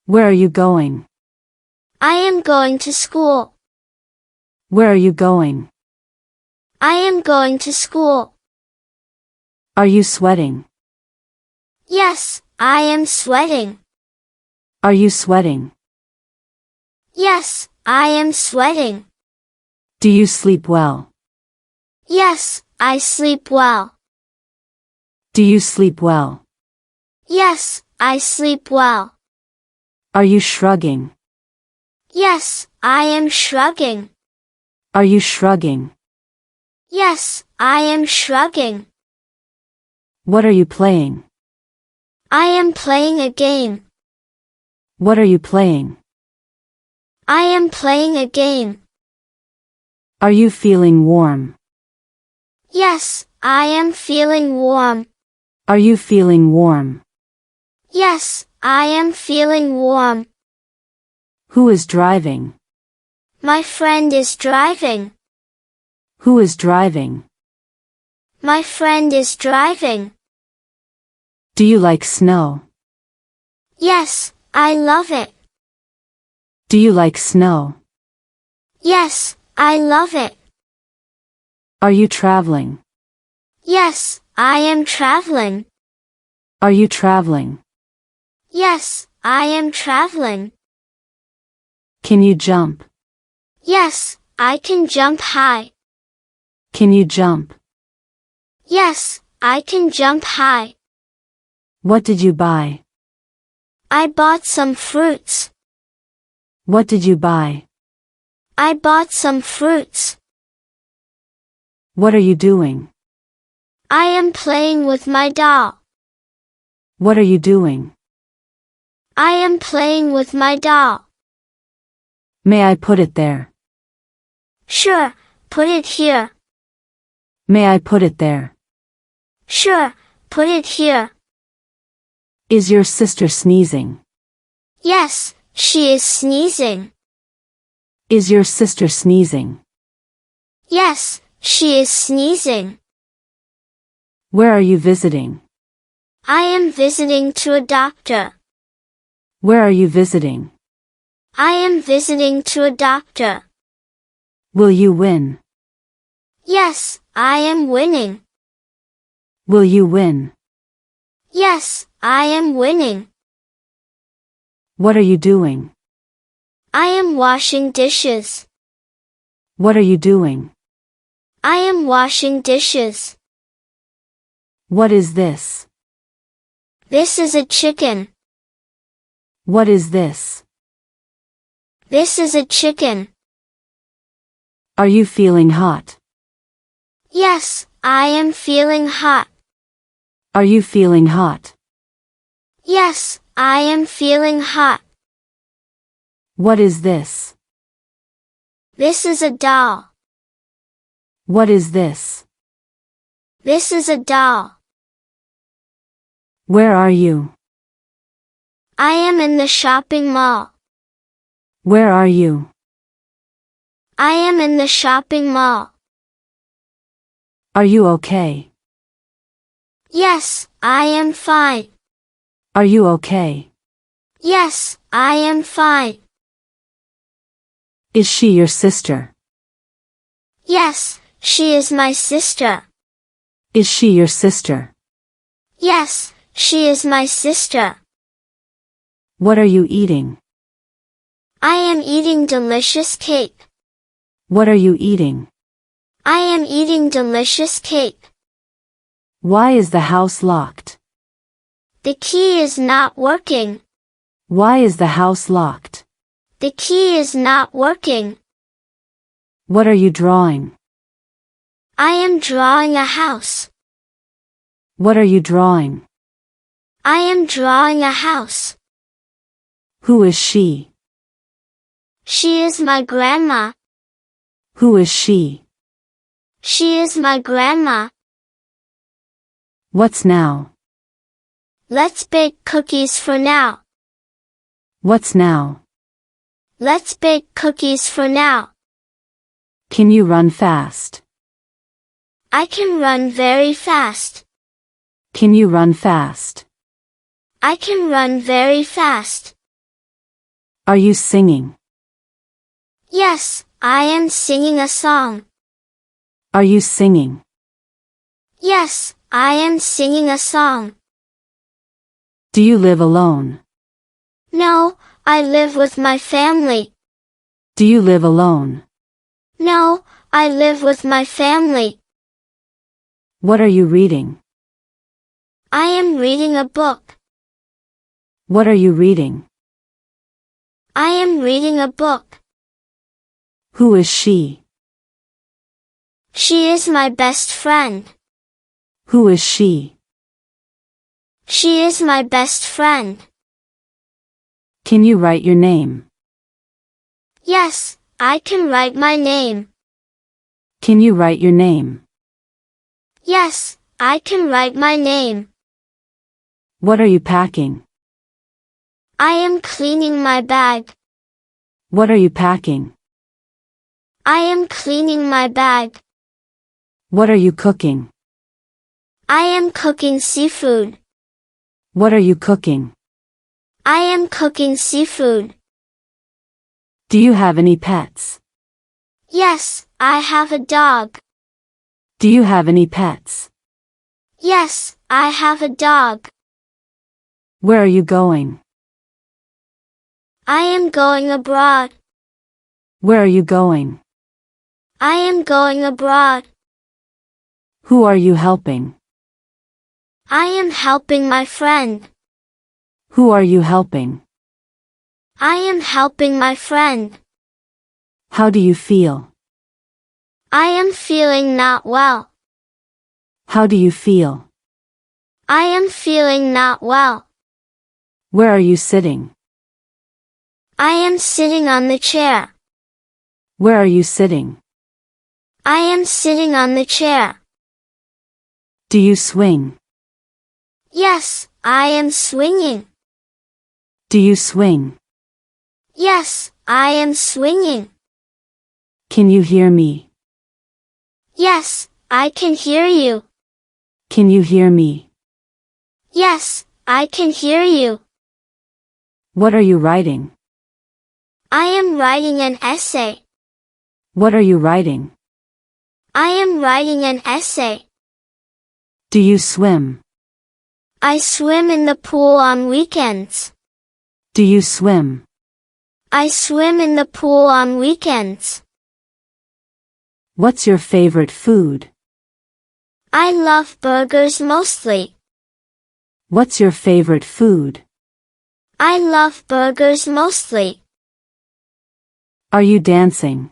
Where are you going? I am going to school. Where are you going? I am going to school. Are you sweating? Yes, I am sweating. Are you sweating? Yes, I am sweating. Do you sleep well? Yes, I sleep well. Do you sleep well? Yes, I sleep well. Are you shrugging? Yes, I am shrugging. Are you shrugging? Yes, I am shrugging. What are you playing? I am playing a game. What are you playing? I am playing a game. Are you feeling warm? Yes, I am feeling warm. Are you feeling warm? Yes, I am feeling warm. Who is driving? My friend is driving. Who is driving? My friend is driving. Do you like snow? Yes, I love it. Do you like snow? Yes, I love it. Are you traveling? Yes, I am traveling. Are you traveling? Yes, I am traveling. Can you jump? Yes, I can jump high. Can you jump? Yes, I can jump high. What did you buy? I bought some fruits. What did you buy? I bought some fruits. What are you doing? I am playing with my doll. What are you doing? I am playing with my doll. May I put it there? Sure, put it here. May I put it there? Sure, put it here. Is your sister sneezing? Yes, she is sneezing. Is your sister sneezing? Yes, she is sneezing. Where are you visiting? I am visiting to a doctor. Where are you visiting? I am visiting to a doctor. Will you win? Yes, I am winning. Will you win? Yes, I am winning. What are you doing? I am washing dishes. What are you doing? I am washing dishes. What is this? This is a chicken. What is this? This is a chicken. Are you feeling hot? Yes, I am feeling hot. Are you feeling hot? Yes, I am feeling hot. What is this? This is a doll. What is this? This is a doll. Where are you? I am in the shopping mall. Where are you? I am in the shopping mall. Are you okay? Yes, I am fine. Are you okay? Yes, I am fine. Is she your sister? Yes, she is my sister. Is she your sister? Yes, she is my sister. What are you eating? I am eating delicious cake. What are you eating? I am eating delicious cake. Why is the house locked? The key is not working. Why is the house locked? The key is not working. What are you drawing? I am drawing a house. What are you drawing? I am drawing a house. Who is she? She is my grandma. Who is she? She is my grandma. What's now? Let's bake cookies for now. What's now? Let's bake cookies for now. Can you run fast? I can run very fast. Can you run fast? I can run very fast. Are you singing? Yes, I am singing a song. Are you singing? Yes, I am singing a song. Do you live alone? No, I live with my family. Do you live alone? No, I live with my family. What are you reading? I am reading a book. What are you reading? I am reading a book. Who is she? She is my best friend. Who is she? She is my best friend. Can you write your name? Yes, I can write my name. Can you write your name? Yes, I can write my name. What are you packing? I am cleaning my bag. What are you packing? I am cleaning my bag. What are you cooking? I am cooking seafood. What are you cooking? I am cooking seafood. Do you have any pets? Yes, I have a dog. Do you have any pets? Yes, I have a dog. Where are you going? I am going abroad. Where are you going? I am going abroad. Who are you helping? I am helping my friend. Who are you helping? I am helping my friend. How do you feel? I am feeling not well. How do you feel? I am feeling not well. Where are you sitting? I am sitting on the chair. Where are you sitting? I am sitting on the chair. Do you swing? Yes, I am swinging. Do you swing? Yes, I am swinging. Can you hear me? Yes, I can hear you. Can you hear me? Yes, I can hear you. What are you writing? I am writing an essay. What are you writing? I am writing an essay. Do you swim? I swim in the pool on weekends. Do you swim? I swim in the pool on weekends. What's your favorite food? I love burgers mostly. What's your favorite food? I love burgers mostly. Are you dancing?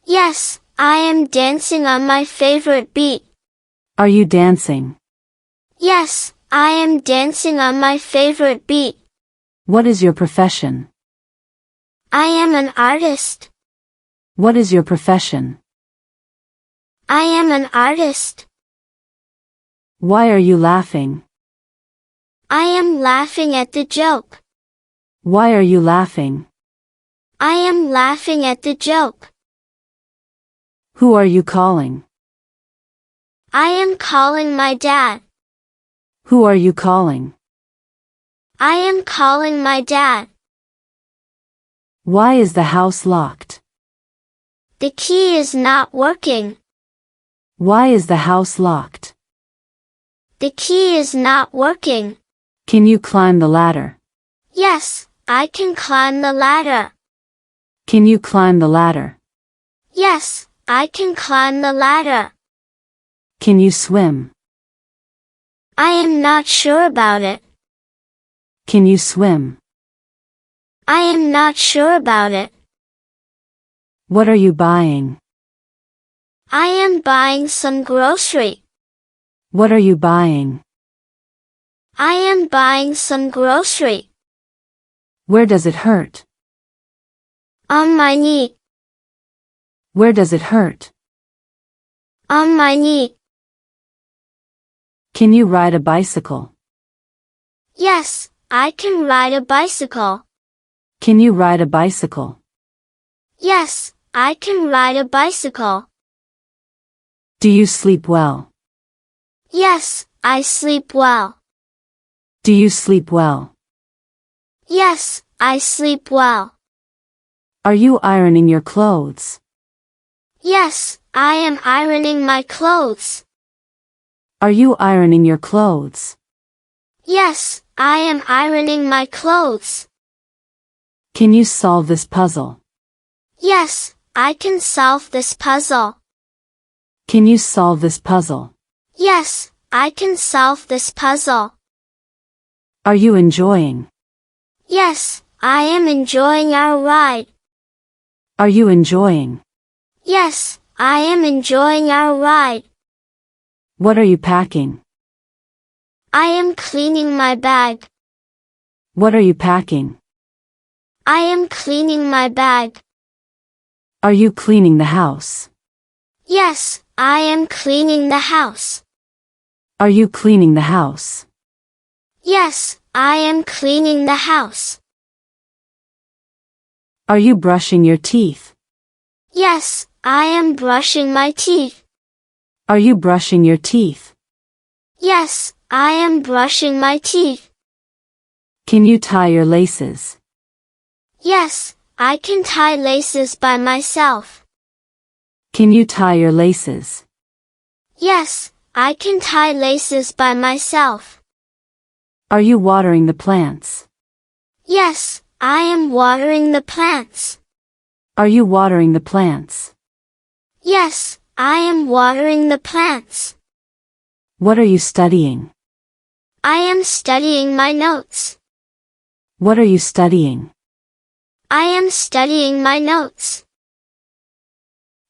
Yes, I am dancing on my favorite beat. Are you dancing? Yes, I am dancing on my favorite beat. What is your profession? I am an artist. What is your profession? I am an artist. Why are you laughing? I am laughing at the joke. Why are you laughing? I am laughing at the joke. Who are you calling? I am calling my dad. Who are you calling? I am calling my dad. Why is the house locked? The key is not working. Why is the house locked? The key is not working. Can you climb the ladder? Yes, I can climb the ladder. Can you climb the ladder? Yes, I can climb the ladder. Can you swim? I am not sure about it. Can you swim? I am not sure about it. What are you buying? I am buying some grocery. What are you buying? I am buying some grocery. Where does it hurt? On my knee. Where does it hurt? On my knee. Can you ride a bicycle? Yes, I can ride a bicycle. Can you ride a bicycle? Yes, I can ride a bicycle. Do you sleep well? Yes, I sleep well. Do you sleep well? Yes, I sleep well. Are you ironing your clothes? Yes, I am ironing my clothes. Are you ironing your clothes? Yes, I am ironing my clothes. Can you solve this puzzle? Yes, I can solve this puzzle. Can you solve this puzzle? Yes, I can solve this puzzle. Are you enjoying? Yes, I am enjoying our ride. Are you enjoying? Yes, I am enjoying our ride. What are you packing? I am cleaning my bag. What are you packing? I am cleaning my bag. Are you cleaning the house? Yes, I am cleaning the house. Are you cleaning the house? Yes, I am cleaning the house. Are you brushing your teeth? Yes, I am brushing my teeth. Are you brushing your teeth? Yes, I am brushing my teeth. Can you tie your laces? Yes, I can tie laces by myself. Can you tie your laces? Yes, I can tie laces by myself. Are you watering the plants? Yes, I am watering the plants. Are you watering the plants? Yes, I am watering the plants. What are you studying? I am studying my notes. What are you studying? I am studying my notes.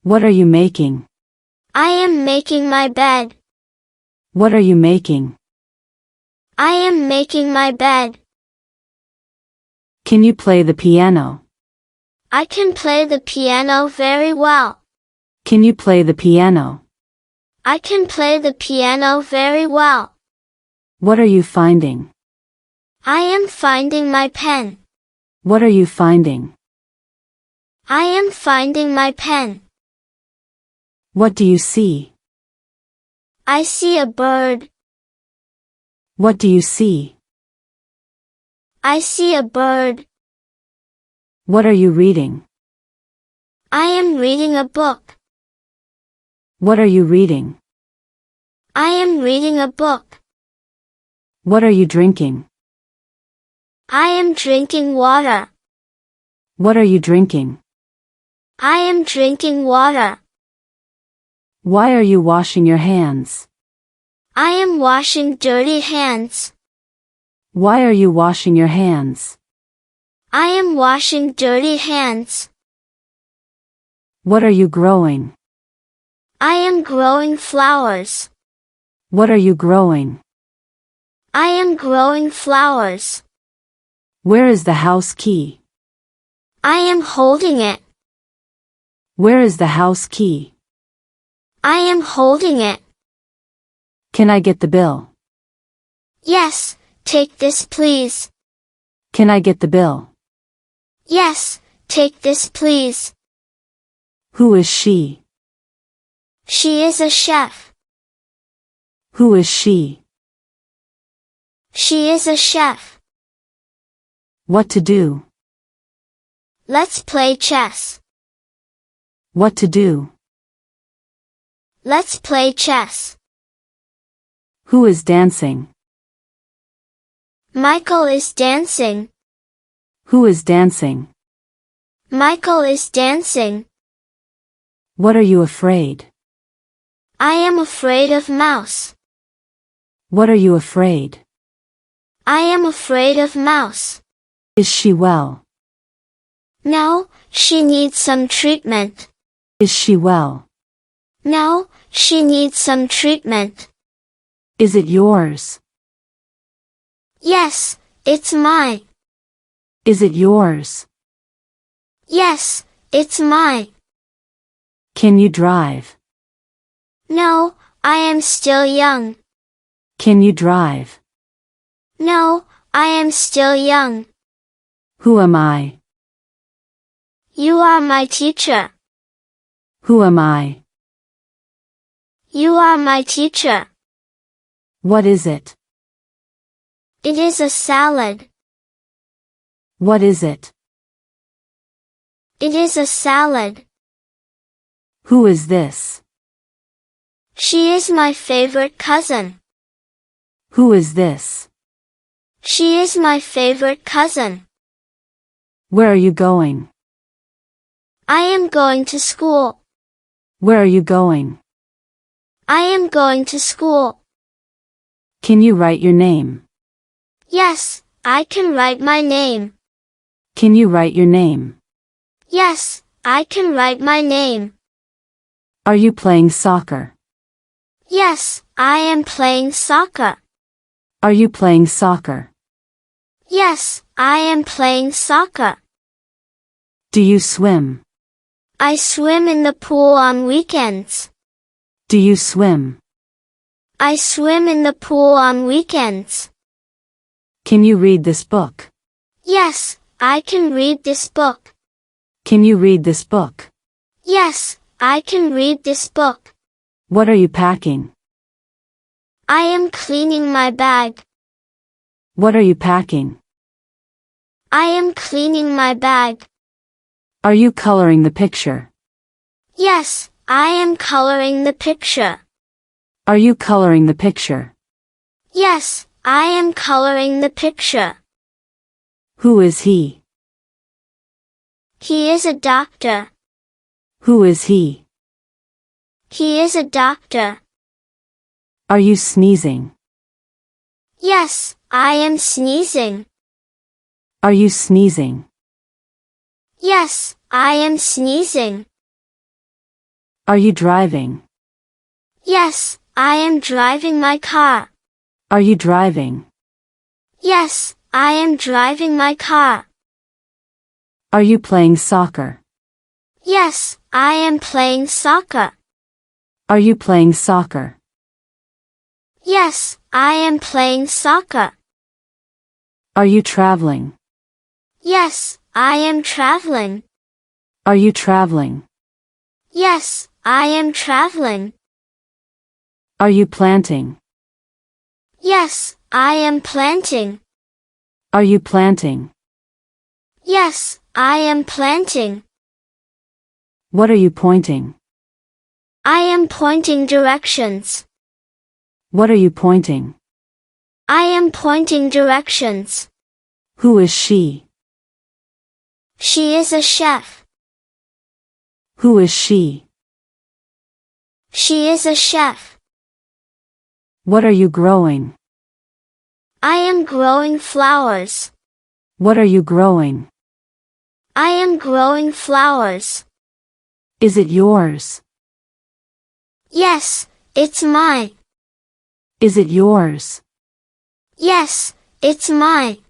What are you making? I am making my bed. What are you making? I am making my bed. Can you play the piano? I can play the piano very well. Can you play the piano? I can play the piano very well. What are you finding? I am finding my pen. What are you finding? I am finding my pen. What do you see? I see a bird. What do you see? I see a bird. What are you reading? I am reading a book. What are you reading? I am reading a book. What are you drinking? I am drinking water. What are you drinking? I am drinking water. Why are you washing your hands? I am washing dirty hands. Why are you washing your hands? I am washing dirty hands. What are you growing? I am growing flowers. What are you growing? I am growing flowers. Where is the house key? I am holding it. Where is the house key? I am holding it. Can I get the bill? Yes, take this please. Can I get the bill? Yes, take this please. Who is she? She is a chef. Who is she? She is a chef. What to do? Let's play chess. What to do? Let's play chess. Who is dancing? Michael is dancing. Who is dancing? Michael is dancing. What are you afraid? I am afraid of mouse. What are you afraid? I am afraid of mouse. Is she well? No, she needs some treatment. Is she well? No, she needs some treatment. Is it yours? Yes, it's mine. Is it yours? Yes, it's mine. Can you drive? No, I am still young. Can you drive? No, I am still young. Who am I? You are my teacher. Who am I? You are my teacher. What is it? It is a salad. What is it? It is a salad. Who is this? She is my favorite cousin. Who is this? She is my favorite cousin. Where are you going? I am going to school. Where are you going? I am going to school. Can you write your name? Yes, I can write my name. Can you write your name? Yes, I can write my name. Are you playing soccer? Yes, I am playing soccer. Are you playing soccer? Yes, I am playing soccer. Do you swim? I swim in the pool on weekends. Do you swim? I swim in the pool on weekends. Can you read this book? Yes, I can read this book. Can you read this book? Yes, I can read this book. What are you packing? I am cleaning my bag. What are you packing? I am cleaning my bag. Are you coloring the picture? Yes, I am coloring the picture. Are you coloring the picture? Yes, I am coloring the picture. Who is he? He is a doctor. Who is he? He is a doctor. Are you sneezing? Yes, I am sneezing. Are you sneezing? Yes, I am sneezing. Are you driving? Yes, I am driving my car. Are you driving? Yes, I am driving my car. Are you playing soccer? Yes, I am playing soccer. Are you playing soccer? Yes, I am playing soccer. Are you traveling? Yes, I am traveling. Are you traveling? Yes, I am traveling. Are you planting? Yes, I am planting. Are you planting? Yes, I am planting. What are you pointing? I am pointing directions. What are you pointing? I am pointing directions. Who is she? She is a chef. Who is she? She is a chef. What are you growing? I am growing flowers. What are you growing? I am growing flowers. Is it yours? Yes, it's mine. Is it yours? Yes, it's mine.